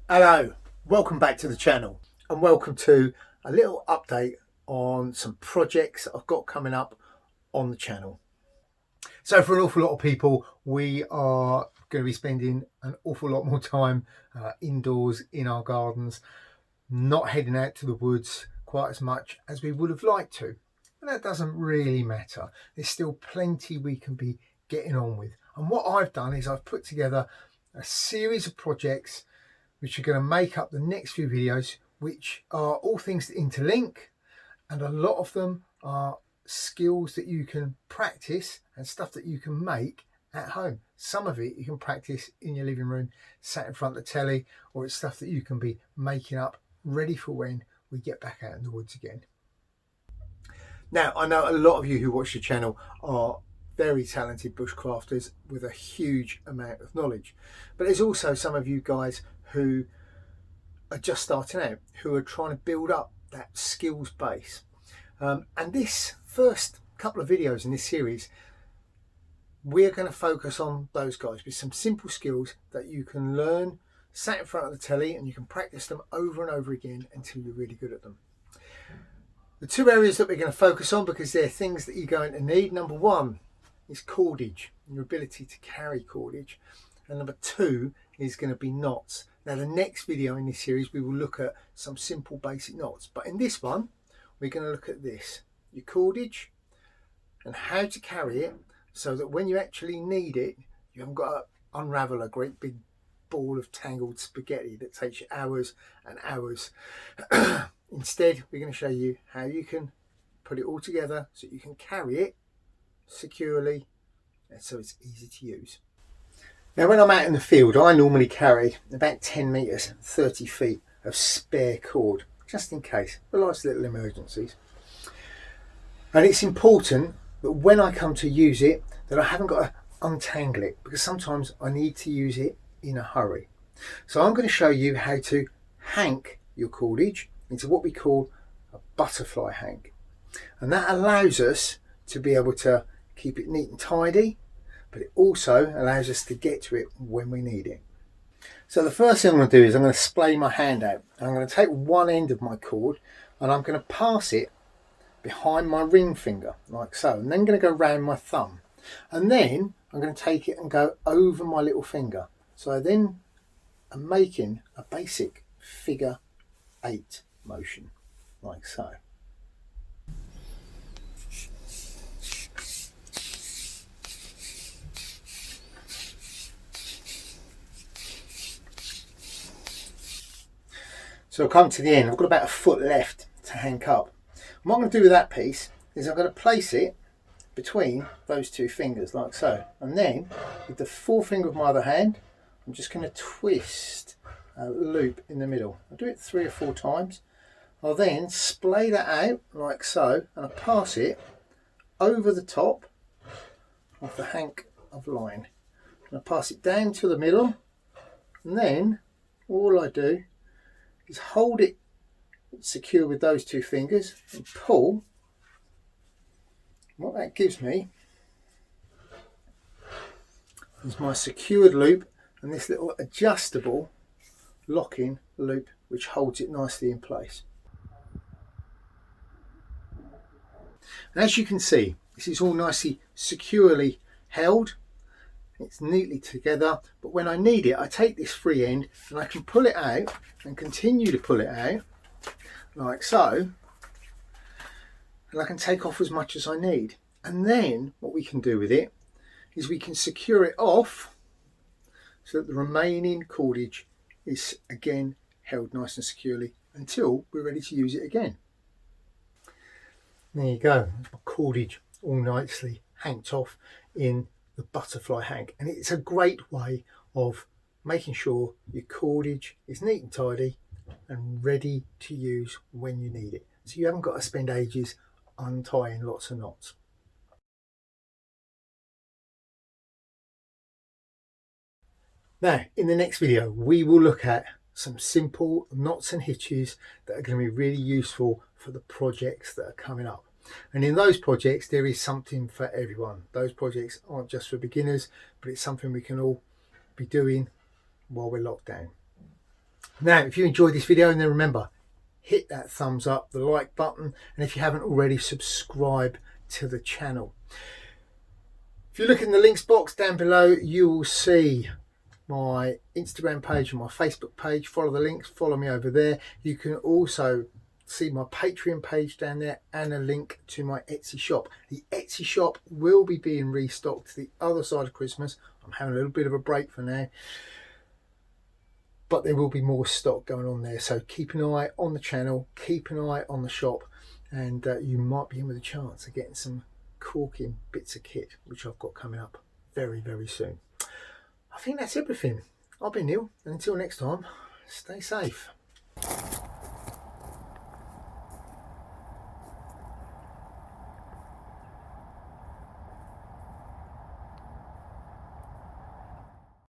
Hello, welcome back to the channel and welcome to a little update on some projects that I've got coming up on the channel. So for an awful lot of people, we are going to be spending an awful lot more time indoors in our gardens, not heading out to the woods quite as much as we would have liked to. And that doesn't really matter. There's still plenty we can be getting on with. And what I've done is I've put together a series of projects which are going to make up the next few videos, which are all things that interlink, and a lot of them are skills that you can practice and stuff that you can make at home. Some of it you can practice in your living room, sat in front of the telly, or it's stuff that you can be making up ready for when we get back out in the woods again. Now, I know a lot of you who watch the channel are very talented bushcrafters with a huge amount of knowledge, but there's also some of you guys who are just starting out, who are trying to build up that skills base. And this first couple of videos in this series, we're going to focus on those guys with some simple skills that you can learn sat in front of the telly, and you can practice them over and over again until you're really good at them. The two areas that we're going to focus on, because they're things that you're going to need, number one is cordage, your ability to carry cordage, and number two is going to be knots. Now, the next video in this series, we will look at some simple basic knots. But in this one, we're going to look at this, your cordage, and how to carry it so that when you actually need it, you haven't got to unravel a great big ball of tangled spaghetti that takes you hours and hours. Instead, we're going to show you how you can put it all together so you can carry it securely and so it's easy to use. Now, when I'm out in the field, I normally carry about 10 metres, 30 feet of spare cord, just in case, for nice little emergencies. And it's important that when I come to use it, that I haven't got to untangle it, because sometimes I need to use it in a hurry. So I'm going to show you how to hank your cordage into what we call a butterfly hank. And that allows us to be able to keep it neat and tidy, but it also allows us to get to it when we need it. So the first thing I'm going to do is I'm going to splay my hand out. I'm going to take one end of my cord and I'm going to pass it behind my ring finger, like so, and then I'm going to go round my thumb. And then I'm going to take it and go over my little finger. So I then am making a basic figure 8 motion, like so. So I'll come to the end. I've got about a foot left to hank up. And what I'm going to do with that piece is I'm going to place it between those two fingers, like so. And then with the forefinger of my other hand, I'm just going to twist a loop in the middle. I'll do it 3 or 4 times. I'll then splay that out like so, and I'll pass it over the top of the hank of line. And I'll pass it down to the middle, and then all I do is hold it secure with those two fingers and pull. What that gives me is my secured loop and this little adjustable locking loop which holds it nicely in place. And as you can see, this is all nicely securely held. It's neatly together, but when I need it, I take this free end and I can pull it out and continue to pull it out like so, and I can take off as much as I need. And then what we can do with it is we can secure it off so that the remaining cordage is again held nice and securely until we're ready to use it again. There you go, my cordage all nicely hanked off in the butterfly hank, and it's a great way of making sure your cordage is neat and tidy and ready to use when you need it, so you haven't got to spend ages untying lots of knots. Now, in the next video, we will look at some simple knots and hitches that are going to be really useful for the projects that are coming up. And in those projects, there is something for everyone. Those projects aren't just for beginners, but it's something we can all be doing while we're locked down. Now, if you enjoyed this video, then remember, hit that thumbs up, the like button, and if you haven't already, subscribe to the channel. If you look in the links box down below, you will see my Instagram page and my Facebook page. Follow the links, follow me over there. You can also see my Patreon page down there and a link to my Etsy shop. The Etsy shop will be being restocked the other side of Christmas. I'm having a little bit of a break for now, but there will be more stock going on there, so keep an eye on the channel, keep an eye on the shop, and you might be in with a chance of getting some corking bits of kit which I've got coming up very, very soon. I think that's everything. I've been Neil, and until next time, stay safe.